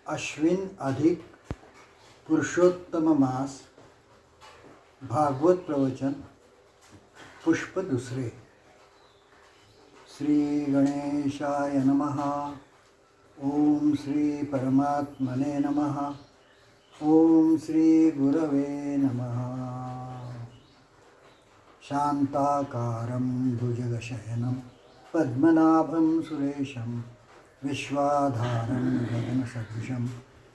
अश्विन अधिक पुरुषोत्तम मास भागवत प्रवचन पुष्प दुसरे. श्री गणेशाय नमः. ओम श्री परमात्मने नमः. ओम श्री गुरवे नमः. शांताकारं भुजगशयनं पद्मनाभं सुरेशं विश्वाधारं गगनसदृशं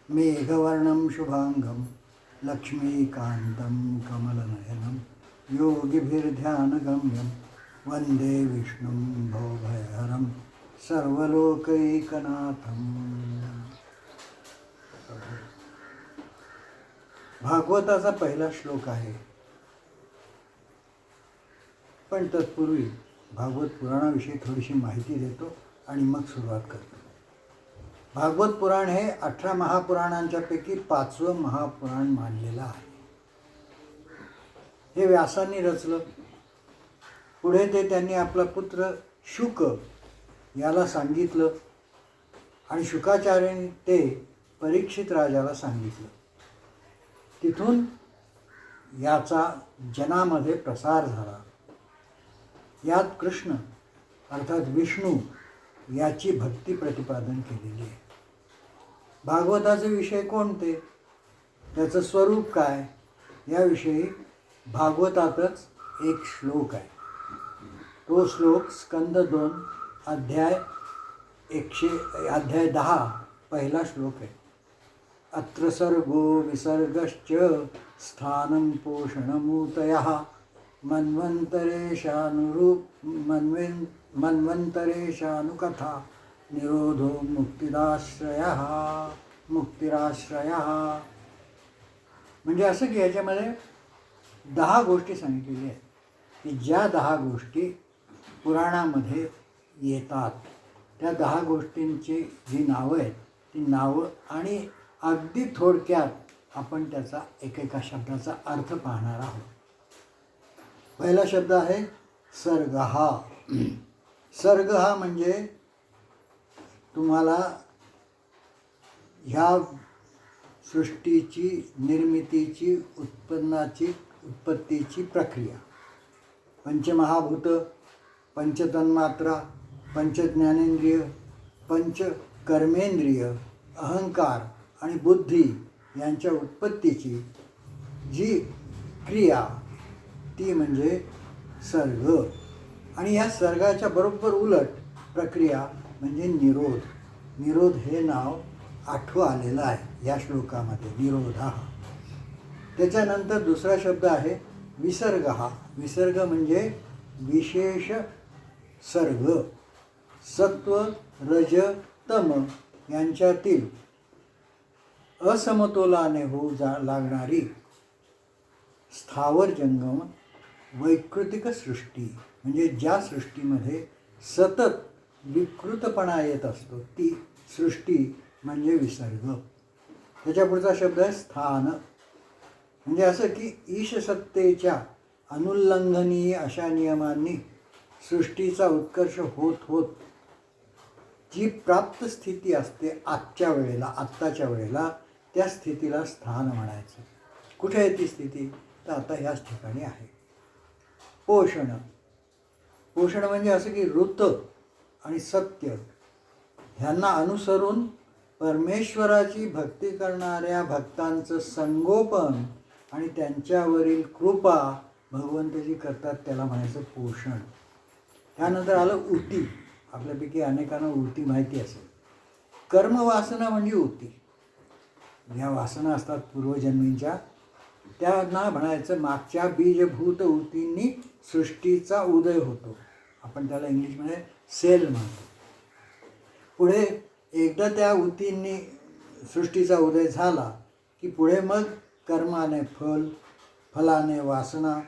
मेघवर्णं शुभांगं लक्ष्मीकान्तं कमलनयनं योगिभिर्ध्यानगम्यं वन्दे विष्णुं भवभयहरं सर्वलोकैकनाथं. भागवताचा पहिला श्लोक आहे. पण तत्पूर्वी भागवत पुराणाविषयी थोडीशी माहिती देतो आणि मग सुरुवात करतो. भागवत पुराण हे 18 महापुराणांच्या पैकी 5वं महापुराण मानलेलं आहे. हे व्यासांनी रचलं. पुढे ते त्यांनी आपला पुत्र शुक याला सांगितलं आणि शुकाचार्यांनी ते परीक्षित राजाला सांगितलं. तिथून याचा जनामध्ये प्रसार झाला. यात कृष्ण अर्थात विष्णू याची भक्ती प्रतिपादन केलेली आहे. भागवताचे विषय कोणते, त्याचं स्वरूप काय याविषयी भागवतातच एक श्लोक आहे. तो श्लोक स्कंद 2 अध्याय 10 पहिला श्लोक आहे. अत्र सर्गो विसर्गश्च स्थानं पोषणमूतयः मन्वन्तरेशानुकथा निरोधो मुक्तिराश्रयः. म्हणजे असं की याच्यामध्ये 10 गोष्टी सांगितलेल्या आहेत की ज्या 10 गोष्टी पुराणामध्ये येतात त्या 10 गोष्टींची जी नावं आहेत ती नावं आणि अगदी थोडक्यात आपण त्याचा एकेका शब्दाचा अर्थ पाहणार आहोत. पहिला शब्द आहे सर्ग हा. सर्ग हा म्हणजे तुम्हाला ह्या सृष्टीची निर्मितीची उत्पत्तीची प्रक्रिया, पंचमहाभूत, पंचतन्मात्रा, पंचज्ञानेंद्रिय, पंचकर्मेंद्रिय, अहंकार आणि बुद्धी यांच्या उत्पत्तीची जी क्रिया ती म्हणजे सर्ग. आणि ह्या सर्गाच्या बरोबर उलट प्रक्रिया म्हणजे निरोध. निरोध हे नाव 8वं आलेलं आहे या श्लोकामध्ये, निरोधः. त्याच्यानंतर दुसरा शब्द आहे विसर्गः. विसर्ग म्हणजे विशेष सर्ग. सत्व रज तम यांच्यातील असमतोलाने होऊ लागणारी स्थावर जंगम वैकृतिक सृष्टी, म्हणजे ज्या सृष्टीमध्ये सतत विकृतपणा येत असतो ती सृष्टी म्हणजे विसर्ग. त्याच्या पुढचा शब्द आहे स्थान. म्हणजे असं की ईशसत्तेच्या अनुल्लंघनीय अशा नियमांनी सृष्टीचा उत्कर्ष होत होत जी प्राप्त स्थिती असते आत्ताच्या वेळेला त्या स्थितीला स्थान म्हणायचं. कुठे आहे ती स्थिती, तर आता ह्याच ठिकाणी आहे. पोषण. पोषण म्हणजे असं की ऋत आणि सत्य ह्यांना अनुसरून परमेश्वराची भक्ती करणाऱ्या भक्तांचं संगोपन आणि त्यांच्यावरील कृपा भगवंतजी करतात, त्याला म्हणायचं पोषण. त्यानंतर आलं ऊती. आपल्यापैकी अनेकांना ऊती माहिती असेल. कर्मवासना म्हणजे ऊती. ज्या वासना असतात पूर्वजन्मींच्या त्यांना म्हणायचं मागच्या बीजभूत ऊतींनी सृष्टीचा उदय होतो. आपण त्याला इंग्लिशमध्ये सेल म्हणतो. पुढे एकदा त्या ऊतींनी सृष्टीचा उदय झाला की पुढे मग कर्माने फल, फलाने वासना,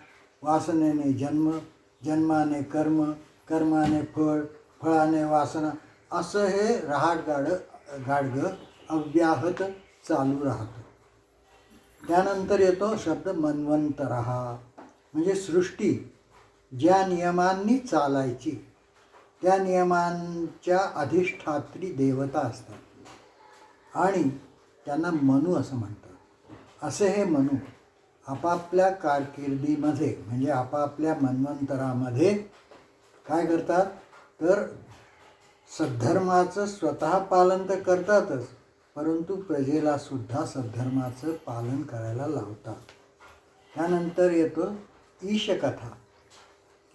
वासनेने जन्म, जन्माने कर्म, कर्माने फळ, फळाने वासना, असं हे गाडगं अव्याहत चालू राहतं. त्यानंतर येतो शब्द मन्वंतरः. म्हणजे सृष्टी ज्या नियमांनी चालायची त्या नियमांच्या अधिष्ठात्री देवता असतात आणि त्यांना मनु असं म्हणतात. असे हे मनु आपापल्या कारकिर्दीमध्ये म्हणजे आपापल्या मन्वंतरामध्ये काय करतात, तर सद्धर्माचं स्वतः पालन तर करतातच, परंतु प्रजेला सुद्धा सद्धर्माचं पालन करायला लावतात. त्यानंतर येतो ईशकथा.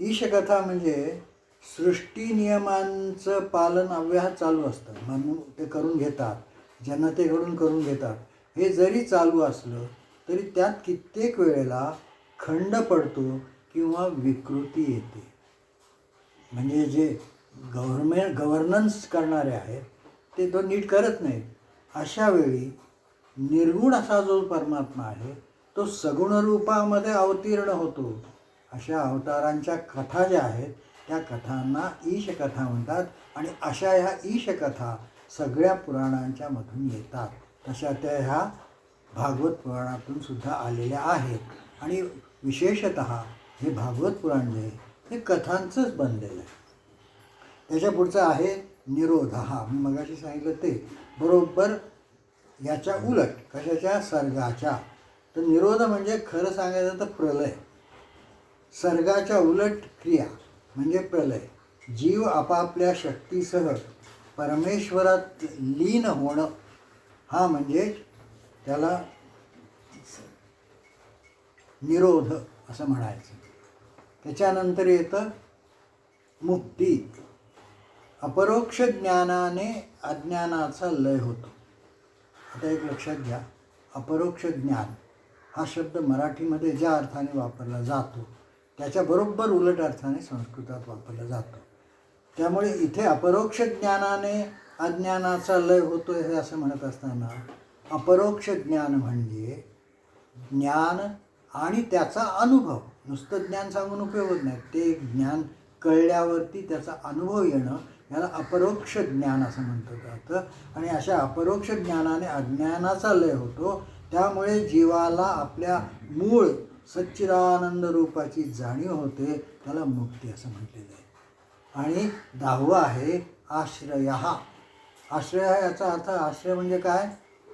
ईशकथा म्हणजे सृष्टी नियमांचं पालन अव्याहत चालू असतं, म्हणून ते करून घेतात, जनतेकडून करून घेतात. हे जरी चालू असलं तरी त्यात कित्येक वेळेला खंड पडतो किंवा विकृती येते. म्हणजे जे गव्हर्नन्स करणारे आहेत ते तो नीट करत नाहीत. अशा वेळी निर्गुण असा जो परमात्मा आहे तो सगुण रूपामध्ये अवतीर्ण होतो. अशा अवतारांच्या कथा ज्या आहेत त्या कथांना ईशकथा म्हणतात. आणि अशा ह्या ईशकथा सगळ्या पुराणांच्या मधून येतात. तशा त्या ह्या भागवत पुराणातून सुद्धा आलेल्या आहेत. आणि विशेषतः हे भागवत पुराण जे हे कथांचंच बनलेलं आहे. त्याच्या पुढचं आहे निरोध. मी मगाशी सांगितलं ते बरोबर याच्या उलट. कशाच्या? सर्गाच्या. तर निरोध म्हणजे खरं सांगायचं तर प्रलय. सर्गाच्या उलट क्रिया म्हणजे प्रलय. जीव आपापल्या शक्तीसह परमेश्वरात लीन होणं, हा म्हणजे त्याला निरोध असं म्हणायचं. त्याच्यानंतर येतं मुक्ती. अपरोक्ष ज्ञानाने अज्ञानाचा लय होतो. आता एक लक्षात घ्या, अपरोक्ष ज्ञान हा शब्द मराठीमध्ये ज्या अर्थाने वापरला जातो त्याच्याबरोबर उलट अर्थाने संस्कृतात वापरला जातो. त्यामुळे इथे अपरोक्ष ज्ञानाने अज्ञानाचा लय होतो हे असं म्हणत असताना अपरोक्ष ज्ञान म्हणजे ज्ञान आणि त्याचा अनुभव. नुसतं ज्ञान सांगून उपयोग होत नाही. ते ज्ञान कळल्यावरती त्याचा अनुभव येणं याला अपरोक्ष ज्ञान असं म्हटलं जातं. आणि अशा अपरोक्ष ज्ञानाने अज्ञानाचा लय होतो. त्यामुळे जीवाला आपल्या मूळ सच्चिदानंद रूपाची जाणीव होते. त्याला मुक्ती असं म्हटलेलं आहे. आणि 10वं आहे आश्रय. आश्रय याचा अर्थ, आश्रय म्हणजे काय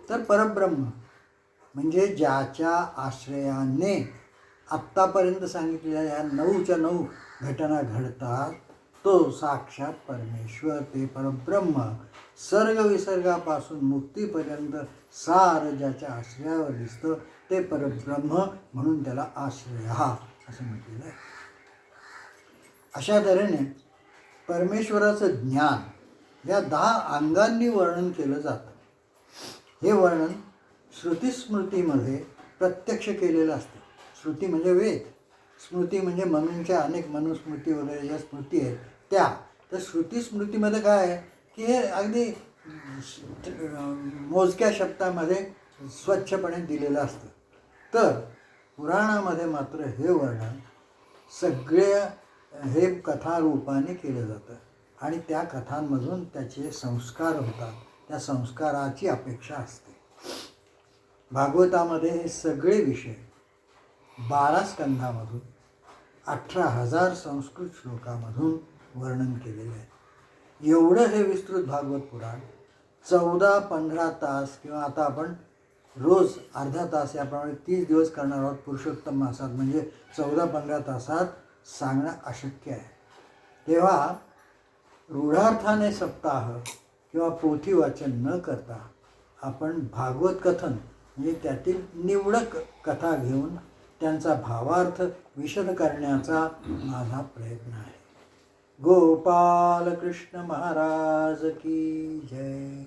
तर परब्रह्म. म्हणजे ज्याच्या आश्रयाने आत्तापर्यंत सांगितलेल्या या 9च्या 9 घटना घडतात तो साक्षात परमेश्वर, ते परब्रह्म. सर्ग विसर्गापासून मुक्तीपर्यंत सार ज्याच्या आश्रयावर दिसतं ते परब्रह्म, म्हणून त्याला आश्रय असं म्हटलेलं आहे. अशा तऱ्हेने परमेश्वराचं ज्ञान या 10 अंगांनी वर्णन केलं जातं. हे वर्णन श्रुतिस्मृतीमध्ये प्रत्यक्ष केलेलं असतं. श्रुती म्हणजे वेद, स्मृती म्हणजे मनूंच्या अनेक मनुस्मृती वगैरे ज्या स्मृती आहेत त्या. तर श्रुतिस्मृतीमध्ये काय आहे की हे अगदी मोजक्या शब्दामध्ये स्वच्छपणे दिलेलं असतं. तर पुराणामध्ये मात्र हे वर्णन सगळे हे कथारूपाने केलं जातं आणि त्या कथांमधून त्याचे संस्कार होतात. त्या संस्काराची अपेक्षा असते. भागवतामध्ये हे सगळे विषय 12 स्कंधामधून 18,000 संस्कृत श्लोकामधून वर्णन केलेले आहे. एवढं हे विस्तृत भागवत पुराण 14-15 तास किंवा आता आपण रोज अर्धा तास याप्रमाणे 30 दिवस करणार आहोत पुरुषोत्तम मासात. म्हणजे 14-15 तासात सांगणं अशक्य आहे. तेव्हा रूढार्थाने सप्ताह किंवा पोथी वाचन न करता आपण भागवत कथन म्हणजे त्यातील निवडक कथा घेऊन त्यांचा भावार्थ विशद करण्याचा माझा प्रयत्न आहे. गोपाल कृष्ण महाराज की जय.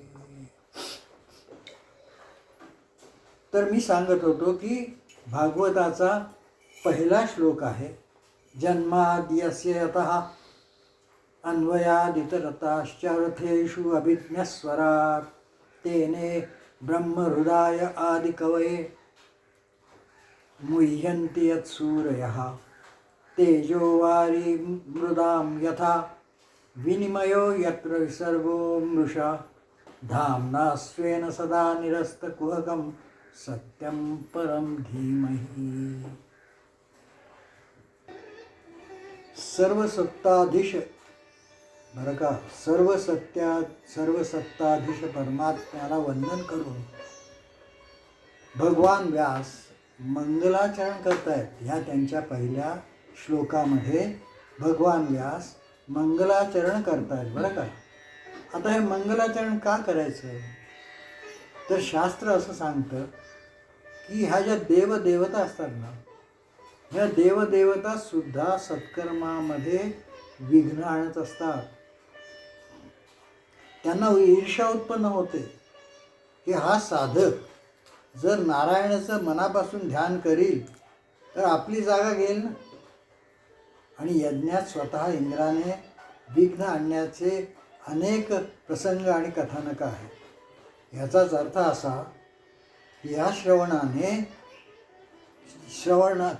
तर मी सांगत होतो की भागवताचा पहिला श्लोक आहे जन्माद्यस्य यतः अन्वयादितरताश्चार्थेषु अभिज्ञस्वरात् तेने ब्रह्महृदाय आदिकवये मुह्यन्ति यत्सूरयः तेजो वारी मृदां यथा विनिमयो यत्र विसर्गो मृषा धाम्ना स्वेन सदा निरस्तकुहकं सत्यं परं धीमहि. सर्वसत्ताधीश बरं का, सर्वसत्ताधीश परमात्म्याला वंदन करून भगवान व्यास मंगलाचरण करतायत. ह्या त्यांच्या पहिल्या श्लोकामध्ये भगवान व्यास मंगलाचरण करतायत बरं का. आता हे मंगलाचरण का करायचं, तर शास्त्र असं सांगतं की ह्या ज्या देवदेवता असतात ना, ह्या देवदेवता सुद्धा सत्कर्मामध्ये विघ्न आणत असतात. त्यांना ईर्ष्या उत्पन्न होते की हा साधक जर नारायणाचं मनापासून ध्यान करील तर आपली जागा घेईल ना. आणि यज्ञात स्वतः इंद्राने विघ्न आणण्याचे अनेक प्रसंग आणि कथानक आहेत. याचाच अर्थ असा की या श्रवण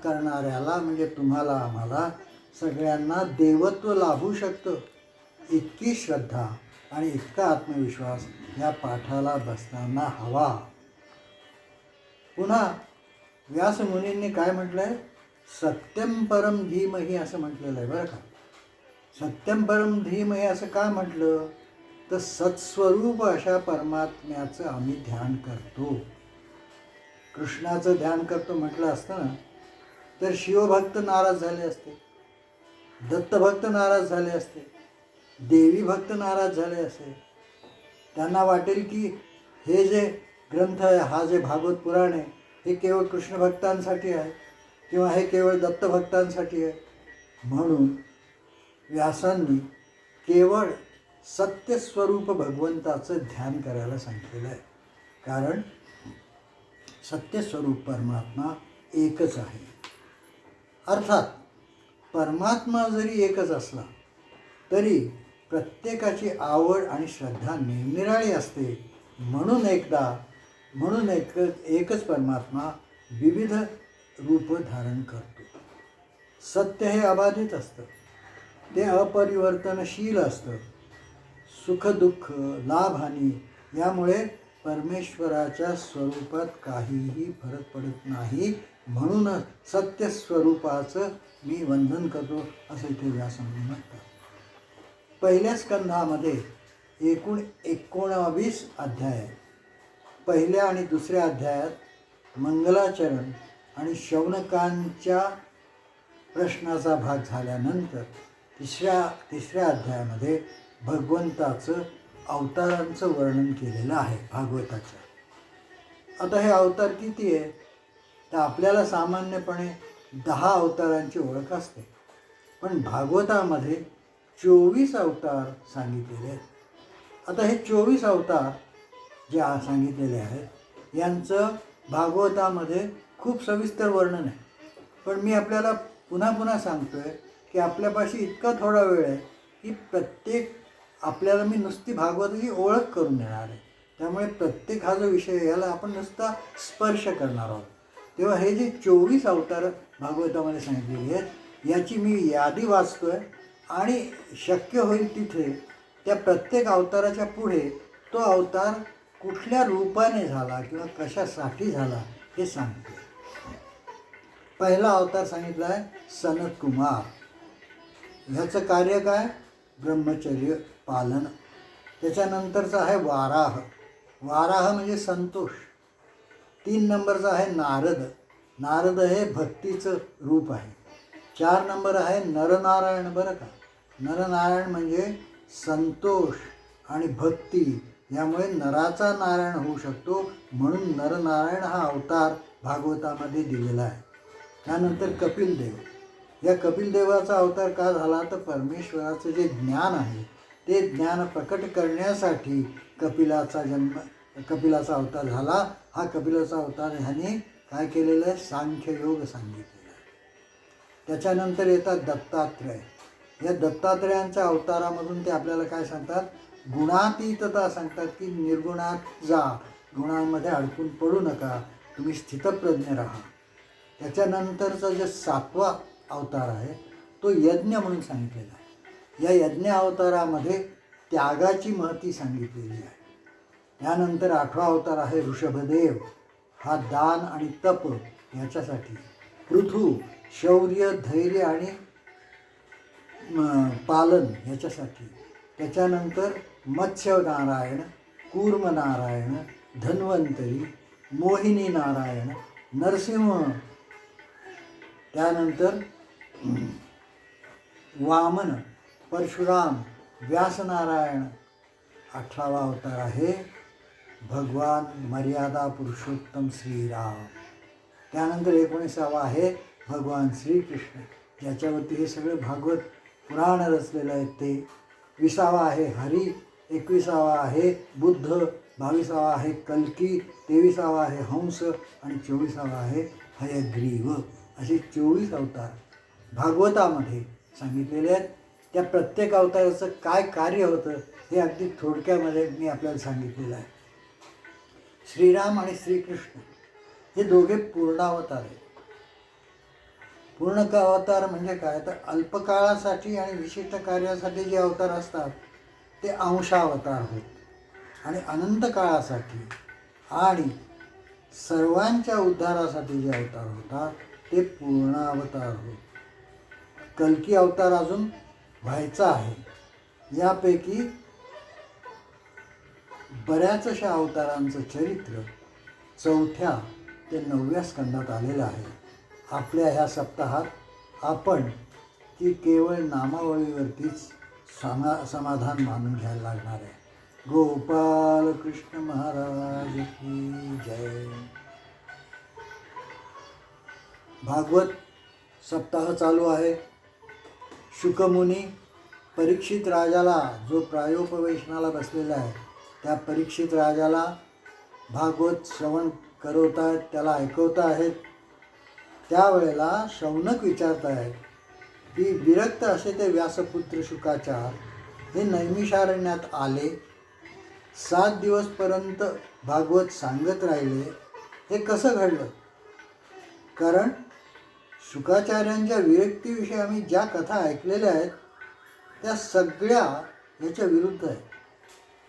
करणाऱ्याला म्हणजे तुम्हाला आम्हाला सगळ्यांना देवत्व लाभू शकतं. इतकी श्रद्धा आणि इतका आत्मविश्वास या पाठाला बसताना हवा. पुन्हा व्यासमुनींनी काय म्हटलं आहे, सत्यम परम धीमहि असं म्हटलेलं आहे बरं का. सत्यम परम धीमहि असं का म्हटलं, तर सत्स्वरूप अशा परमात्म्याचं आम्ही ध्यान करतो. कृष्णाचं ध्यान करतो म्हटलं असतं ना तर शिवभक्त नाराज झाले असते, दत्तभक्त नाराज झाले असते, देवी भक्त नाराज झाले असते. त्यांना वाटेल की हे जे ग्रंथ आहे, हा जे भागवत पुराण आहे, हे केवळ कृष्ण भक्तांसाठी आहे किंवा हे केवळ दत्तभक्तांसाठी आहे. म्हणून व्यासांनी केवळ सत्यस्वरूप भगवंताचं ध्यान करायला सांगितलेलं आहे. कारण सत्यस्वरूप परमात्मा एकच आहे. अर्थात परमात्मा जरी एकच असला तरी प्रत्येकाची आवड आणि श्रद्धा निरनिराळी असते. म्हणून एकच परमात्मा विविध रूप धारण करतो. सत्य हे अबाधित असतं, ते अपरिवर्तनशील असतं. सुखदुःख लाभहानी यामुळे परमेश्वराच्या स्वरूपात काहीही फरक पडत नाही. म्हणून सत्यस्वरूपाचं मी वंदन करतो असं इथे व्यासमुनी म्हणतात. पहिल्या स्कंधामध्ये एकूण 19 अध्याय आहेत. पहिल्या आणि दुसऱ्या अध्यायात मंगलाचरण आणि शौनकांच्या प्रश्नाचा भाग झाल्यानंतर तिसऱ्या अध्यायामध्ये भगवंताचं अवतारांचं वर्णन केलेलं आहे भागवताच्या. आता हे अवतार किती आहे, तर आपल्याला सामान्यपणे 10 अवतारांची ओळख असते, पण भागवतामध्ये 24 अवतार सांगितलेले आहेत. आता हे 24 अवतार जे सांगितलेले आहेत यांचं भागवतामध्ये खूप सविस्तर वर्णन आहे. पण मी आपल्याला पुन्हा पुन्हा सांगतो आहे की आपल्यापाशी इतका थोडा वेळ आहे की आपल्याला मी नुसती भागवताची ओळख करून देणार आहे. त्यामुळे प्रत्येक हा जो विषय याला आपण नुसता स्पर्श करणार आहोत. तेव्हा हे जे 24 अवतार भागवतामध्ये सांगितलेली आहेत याची मी यादी वाचतो आहे आणि शक्य होईल तिथे त्या प्रत्येक अवताराच्या पुढे तो अवतार कुठल्या रूपाने झाला किंवा कशासाठी झाला हे सांगतो. पहिला अवतार सांगितला आहे सनत कुमार. ह्याचं कार्य काय, ब्रह्मचर्य पालन. त्याच्यानंतरचा आहे वाराह. वाराह म्हणजे संतोष. 3 नंबरचा आहे नारद. नारद हे भक्तीचं रूप आहे. 4 नंबर आहे नरनारायण बरं का. नरनारायण म्हणजे संतोष आणि भक्ती यामुळे नराचा नारायण होऊ शकतो. म्हणून नरनारायण हा अवतार भागवतामध्ये दिलेला आहे. त्यानंतर कपिलदेव. या कपिलदेवाचा अवतार का झाला, तर परमेश्वराचं जे ज्ञान आहे ते ज्ञान प्रकट करण्यासाठी कपिलाचा अवतार झाला. हा कपिलाचा अवतार ह्याने काय केलेलं आहे, सांख्ययोग सांगितलेला आहे. त्याच्यानंतर येतात दत्तात्रय. या दत्तात्रयांच्या अवतारामधून ते आपल्याला काय सांगतात, गुणातीतता सांगतात की निर्गुणात जा, गुणांमध्ये अडकून पडू नका, तुम्ही स्थितप्रज्ञ राहा. त्याच्यानंतरचा जे 7वा अवतार आहे तो यज्ञ म्हणून सांगितलेला आहे. या यज्ञ अवतारामध्ये त्यागाची महती सांगितलेली आहे. त्यानंतर 8वा अवतार आहे ऋषभदेव. हा दान आणि तप याच्यासाठी. पृथू शौर्य धैर्य आणि पालन याच्यासाठी. त्याच्यानंतर मत्स्यनारायण, कूर्मनारायण, धन्वंतरी मोहिनी नारायण, नरसिंह, त्यानंतर वामन, परशुराम, व्यासनारायण. 18वा अवतार आहे भगवान मर्यादा पुरुषोत्तम श्रीराम. त्यानंतर 19वा आहे भगवान श्रीकृष्ण, ज्याच्यावरती हे सगळं भागवत पुराण रचलेलं आहे ते. 20वा आहे हरी, 21वा आहे बुद्ध, 22वा आहे कल्की, 23वा आहे हंस आणि 24वा आहे हयग्रीव. असे 24 अवतार भागवतामध्ये सांगितलेले आहेत. त्या प्रत्येक अवताराचं काय कार्य होतं हे अगदी थोडक्यामध्ये मी आपल्याला सांगितलेलं आहे. श्रीराम आणि श्रीकृष्ण हे दोघे पूर्णावतार आहेत. पूर्ण अवतार म्हणजे काय, तर अल्पकाळासाठी आणि विशिष्ट कार्यासाठी जे अवतार असतात ते अंशावतार होत, आणि अनंत काळासाठी आणि सर्वांच्या उद्धारासाठी जे अवतार होतात ते पूर्णावतार होत. कल्की अवतार अजून व्हायचा आहे. यापैकी बऱ्याचशा अवतारांचं चरित्र 4थ्या ते 9व्या स्कंदात आलेलं आहे. आपल्या ह्या सप्ताहात आपण ती केवळ नामावळीवरतीच समाधान मानून घ्यायला लागणार आहे. गोपाल कृष्ण महाराज की जय. भागवत सप्ताह चालू आहे. शुकमुनी परीक्षित राजाला, जो प्रायोपवेशनाला बसलेला आहे त्या परीक्षित राजाला भागवत श्रवण करवत आहेत, त्याला ऐकवत आहेत. त्यावेळेला शौनक विचारत आहेत की विरक्त असे ते व्यासपुत्र शुकाचार हे नैमिषारण्यात आले, 7 दिवसपर्यंत भागवत सांगत राहिले, हे कसं घडलं? कारण शुकाचार्यांच्या विरक्तीविषयी आम्ही ज्या कथा ऐकलेल्या आहेत त्या सगळ्या याच्या विरुद्ध आहेत.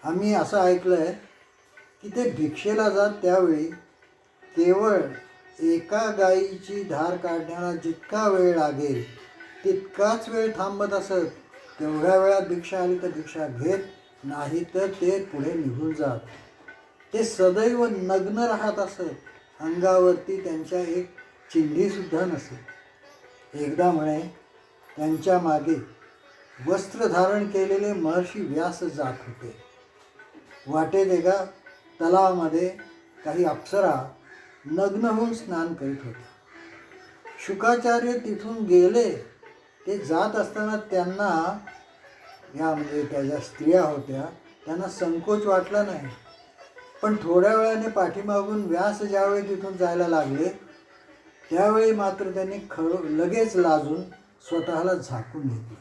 आम्ही असं ऐकलं आहे की ते भिक्षेला जात त्यावेळी केवळ एका गायीची धार काढण्याला जितका वेळ लागेल तितकाच वेळ थांबत असत. तेवढ्या वेळात भिक्षा आली तर भिक्षा घेत, नाही तर ते पुढे निघून जात. ते सदैव नग्न राहत असत, अंगावरती त्यांच्या एक चिंधीसुद्धा नसे. एकदा म्हणे त्यांच्या मागे वस्त्र धारण केलेले महर्षी व्यास जात होते. वाटेत एका तलावामध्ये काही अप्सरा नग्न होऊन स्नान करीत होत्या. शुकाचार्य तिथून गेले. ते जात असताना त्यांना, या म्हणजे त्या ज्या स्त्रिया होत्या त्यांना संकोच वाटला नाही. पण थोड्या वेळाने पाठीमागून व्यास ज्यावेळी तिथून जायला लागले त्यावेळी मात्र त्यांनी लगेच लाजून स्वतःला झाकून घेतलं.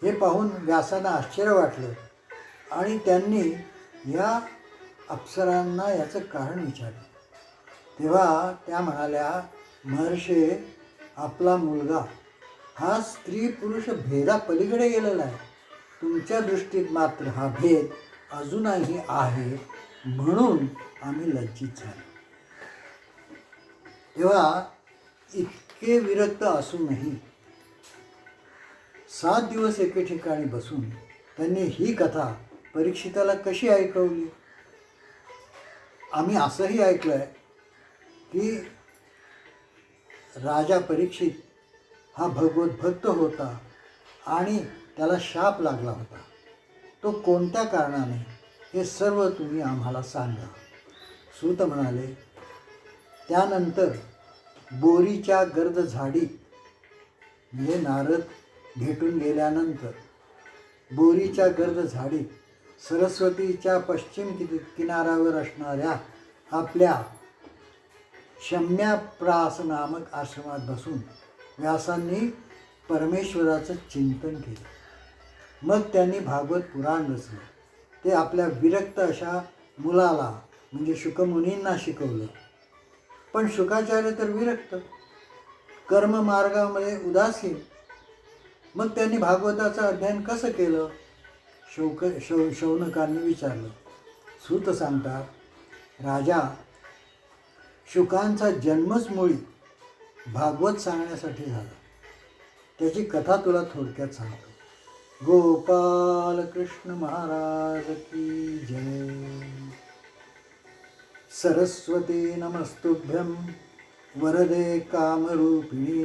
हे पाहून व्यासांना आश्चर्य वाटलं आणि त्यांनी या अप्सरांना याचं कारण विचारलं. तेव्हा त्या म्हणाल्या, महर्षे, आपला मुलगा हा स्त्री पुरुष भेदापलीकडे गेलेला आहे. तुमच्या दृष्टीत मात्र हा भेद अजूनही आहे, म्हणून आम्ही लज्जित झालो. तेव्हा इतके विरक्त असूनही 7 दिवस एके ठिकाणी बसून त्यांनी ही कथा परीक्षिताला कशी ऐकवली? आम्ही असंही ऐकलं आहे की राजा परीक्षित हा भगवत भक्त होता आणि त्याला शाप लागला होता. तो कोणत्या कारणाने, हे सर्व तुम्ही आम्हाला सांगा. सूत म्हणाले, त्यानंतर बोरीच्या गर्द झाडीत, म्हणजे नारद भेटून गेल्यानंतर बोरीच्या गर्द झाडीत सरस्वतीच्या पश्चिम किनाऱ्यावर असणाऱ्या आपल्या शम्याप्रास नामक आश्रमात बसून व्यासांनी परमेश्वराचं चिंतन केलं. मग त्यांनी भागवत पुराण रचलं. ते आपल्या विरक्त अशा मुलाला म्हणजे शुकमुनींना शिकवलं. पण शुकाचार्य तर विरक्त, कर्ममार्गामध्ये उदासीन. मग त्यांनी भागवताचं अध्ययन कसं केलं? शौनकांनी विचारलं. सूत सांगतात, राजा, शुकांचा जन्मच मुळी भागवत सांगण्यासाठी झाला. त्याची कथा तुला थोडक्यात सांगतो. गोपाल कृष्ण महाराज की जय. सरस्वती नमस्तुभ्यं वरदे कामरूपिणी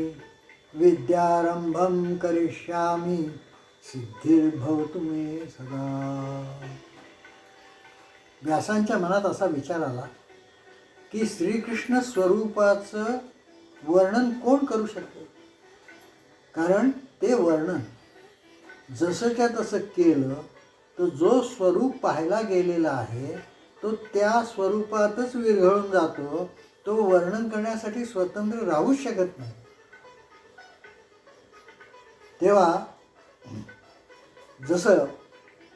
विद्यारंभं करिष्यामि सिद्धिर्भवतु मे सदा. व्यासांच्या मनात असा विचार आला की श्रीकृष्ण स्वरूपाचं वर्णन कोण करू शकतो. कारण ते वर्णन जसंच्या तसं केलं तर जो स्वरूप पाहायला गेलेला आहे तो त्या स्वरूपातच विरघळून जातो. तो वर्णन करण्यासाठी स्वतंत्र राहूच शकत नाही. तेव्हा जसं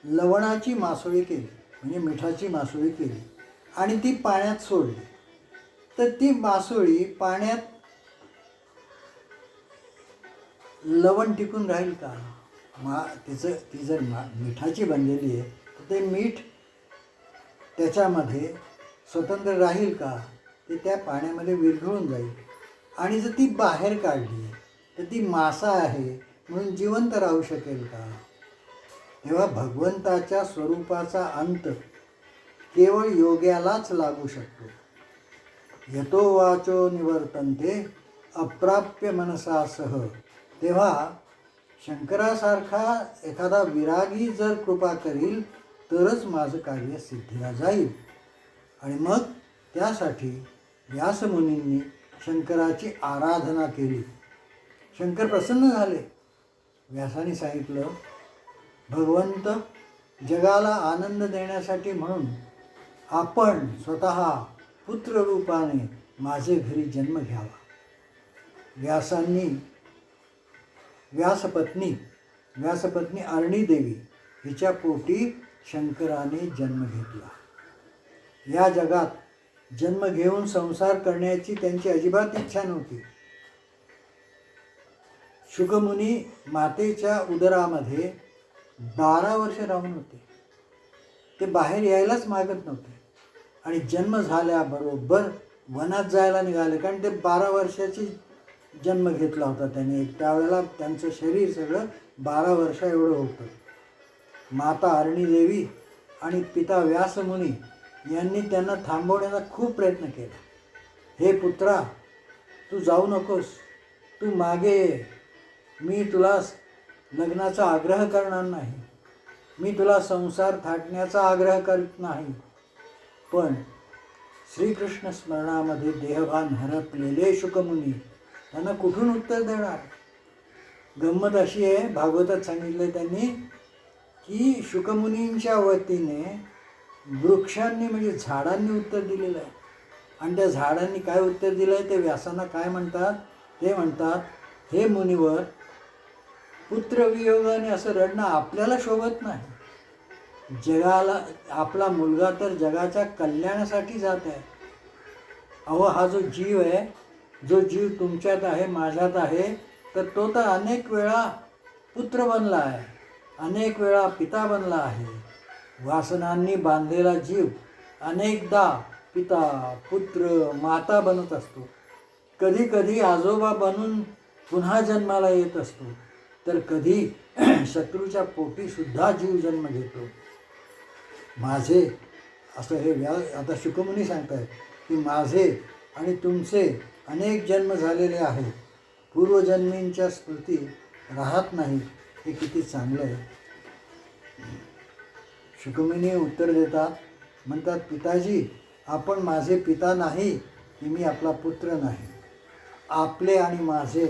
लवणाची मासोळी केली म्हणजे मिठाची मासोळी केली आणि ती पाण्यात सोडली तर ती मासोळी पाण्यात लवण टिकून राहील का. ती जर मिठाची बनलेली आहे तर ते मीठ त्याच्यामध्ये स्वतंत्र राहील का. ते त्या पाण्यामध्ये विरघळून जाईल. आणि जर ती बाहेर काढली तर ती मासा आहे म्हणून जिवंत राहू शकेल का. तेव्हा भगवंताच्या स्वरूपाचा अंत केवळ योग्यालाच लागू शकतो. यतो वाचो निवर्तन्ते अप्राप्य मनसा सह. तेव्हा शंकरासारखा एखादा विरागी जर कृपा करील तरच माझं कार्य सिद्धीला जाईल. आणि मग त्यासाठी व्यासमुनींनी शंकराची आराधना केली. शंकर प्रसन्न झाले. व्यासाने सांगितलं, भगवंत जगाला आनंद देण्यासाठी म्हणून आपण स्वतः पुत्ररूपाने माझे घरी जन्म घ्यावा. व्यासपत्नी अरणीदेवी हिच्या पोटी शंकराने जन्म घेतला. या जगात जन्म घेऊन संसार करण्याची त्यांची अजिबात इच्छा नव्हती. शुकमुनी मातेच्या उदरामध्ये 12 वर्ष राहून होते. ते बाहेर यायलाच मागत नव्हते आणि जन्म झाल्याबरोबर वनात जायला निघाले. कारण ते 12 वर्षाची जन्म घेतला होता त्याने. त्यावेळेला त्यांचं शरीर सगळं 12 वर्ष एवढं होतं. माता अरणीदेवी आणि पिता व्यासमुनी यांनी त्यांना थांबवण्याचा खूप प्रयत्न केला. हे पुत्रा, तू जाऊ नकोस, तू मागे ये. मी तुला लग्नाचा आग्रह करणार नाही, मी तुला संसार थाटण्याचा आग्रह करत नाही. पण श्रीकृष्ण स्मरणामध्ये देहभान हरपलेले शुकमुनी त्यांना कुठून उत्तर देणार. गंमत अशी आहे, भागवतात सांगितलं त्यांनी की शुकमुनींच्या वतीने वृक्षांनी म्हणजे झाडांनी उत्तर दिलेलं आहे. आणि त्या झाडांनी काय उत्तर दिलं आहे ते व्यासांना काय म्हणतात. ते म्हणतात, हे मुनिवर, पुत्रवियोगाने असं रडणं आपल्याला शोभत नाही. जगाला आपला मुलगा तर जगाच्या कल्याणासाठी जात आहे. अहो, हा जो जीव आहे, जो जीव तुमच्यात आहे, माझ्यात आहे, तर तो तर अनेक वेळा पुत्र बनला आहे, अनेक वेळा पिता बनला आहे. वासनांनी बांधलेला जीव अनेकदा पिता, पुत्र, माता बनत असतो. कधी कधी आजोबा बनून पुन्हा जन्माला येत असतो. तर कधी शत्रूच्या पोटीसुद्धा जीव जन्म घेतो. माझे असं हे आता शुकमुनी सांगत आहेत की माझे आणि तुमचे अनेक जन्म झालेले आहेत. पूर्वजन्मींच्या स्मृती राहत नाही. हे किती चांगलं आहे. शुकमुनी उत्तर देतात, म्हणतात, पिताजी, आपण माझे पिता नाही की मी आपला पुत्र नाही. आपले आणि माझे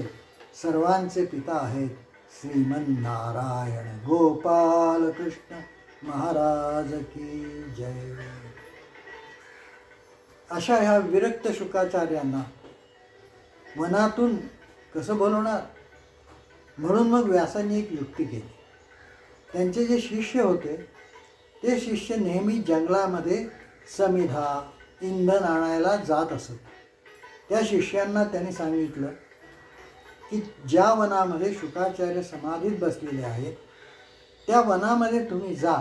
सर्वांचे पिता आहेत श्रीमन्नारायण गोपाल कृष्ण महाराज की जय. अशा ह्या विरक्त शुकाचार्यांना मनातून कसं बोलवणार. म्हणून मग व्यासांनी एक युक्ती केली. त्यांचे जे शिष्य होते ते शिष्य नेहमी जंगलामध्ये समिधा, इंधन आणायला जात असत. त्या शिष्यांना त्यांनी सांगितलं की ज्या वनामध्ये शुकाचार्य समाधीत बसलेले आहेत त्या वनामध्ये तुम्ही जा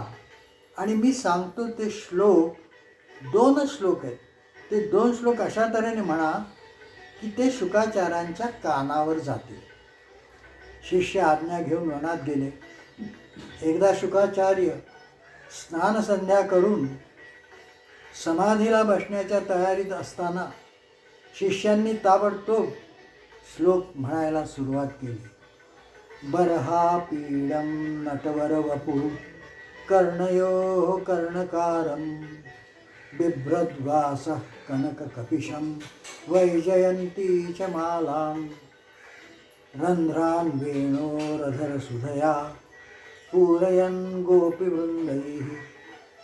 आणि मी सांगतो ते श्लोक, 2 श्लोक आहेत, ते 2 श्लोक अशा तऱ्हेने म्हणा की ते शुकाचार्यांच्या कानावर जातील. शिष्य आज्ञा घेऊन वनात गेले. एकदा शुकाचार्य स्नानसंध्या करून समाधीला बसण्याच्या तयारीत असताना शिष्यांनी ताबडतोब श्लोक म्हणायला सुरुवात केली. बर्हापीडं नटवर वपुः कर्णयो कर्णकारं बिभ्रद्वासः कनककपिशं वैजयन्ती च मालां रन्ध्रान् वेणोरधरसुधया पूरयन् गोपीवृन्दैः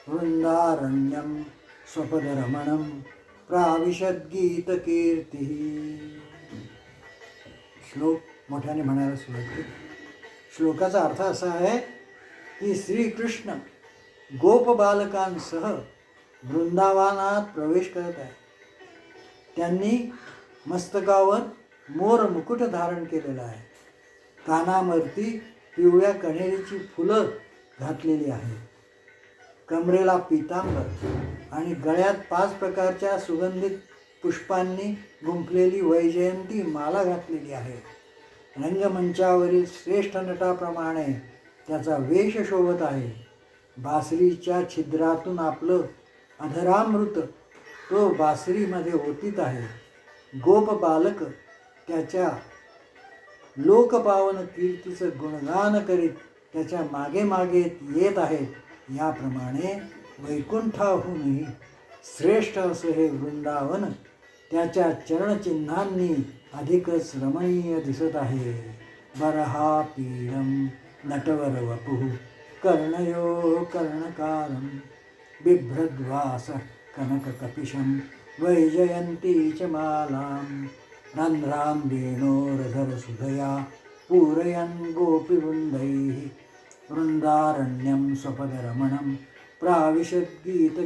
वृन्दारण्यं स्वपदरमणं प्राविशद्गीतकीर्तिः. श्लोक मोठ्याने म्हणायला सुरुवात केली. श्लोकाचा अर्थ असा आहे की श्रीकृष्ण गोप बालकांसह वृंदावनात प्रवेश करत आहे. त्यांनी मस्तकावर मोर मुकुट धारण केलेला आहे. कानावरती पिवळ्या कण्हेरीची फुलं घातलेली आहेत. कमरेला पितांबर आणि गळ्यात 5 प्रकारच्या सुगंधित पुष्पांनी गुंफलेली वैजयंती माला घातलेली आहे. रंगमंचावरील श्रेष्ठ नटाप्रमाणे त्याचा वेश शोभत आहे. बासरीच्या छिद्रातून आपलं अधरामृत तो बासरीमध्ये ओतीत आहे. गोप बालक त्याच्या लोकपावन कीर्तीचं गुणगान करीत त्याच्या मागे मागे येत आहेत. याप्रमाणे वैकुंठाहूनही श्रेष्ठ असं हे वृंदावन त्याच्या चरणचिन्हांनी अधिकच रमणीय दिसत आहे. बर्हापीडं नटवर वपुः कर्णयो कर्णकारं बिभ्रद्वासः कनककपिशं वैजयन्ती च मालां रन्ध्रां वेणोरधरसुधया पूरयन् गोपीवृन्दैः वृन्दारण्यं स्वपदरमणं प्राविशद्गीतकीर्तिः.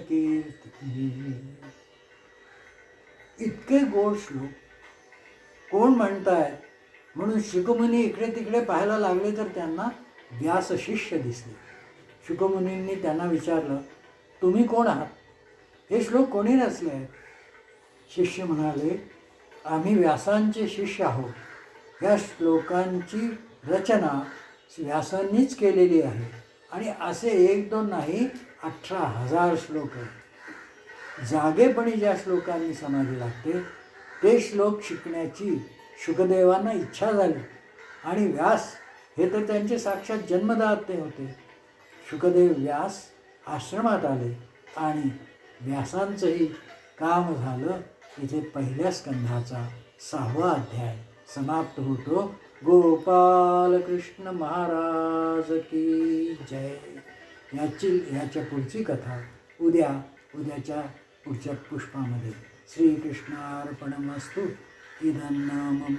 इतके गोड श्लोक कोण म्हणतायत म्हणून शुकमुनी इकडे तिकडे पाहायला लागले तर त्यांना व्यास शिष्य दिसले. शुकमुनींनी त्यांना विचारलं, तुम्ही कोण आहात? हे श्लोक कोणी रचले आहेत? शिष्य म्हणाले, आम्ही व्यासांचे शिष्य आहोत. या श्लोकांची रचना व्यासांनीच केलेली आहे आणि असे 1-2 नाही, 18,000 श्लोक आहेत. जागेपणी ज्या श्लोकांनी समाधी लागते ते श्लोक शिकण्याची शुकदेवांना इच्छा झाली आणि व्यास हे तर त्यांचे साक्षात जन्मदाते होते. शुकदेव व्यास आश्रमात आले आणि व्यासांचंही काम झालं. इथे पहिल्या स्कंधाचा 6वा अध्याय समाप्त होतो. गोपाल कृष्ण महाराज की जय. याच्या पुढची कथा उद्याच्या पुढच्या पुष्पामध्ये. श्रीकृष्णार्पणमस्तु. इदं मम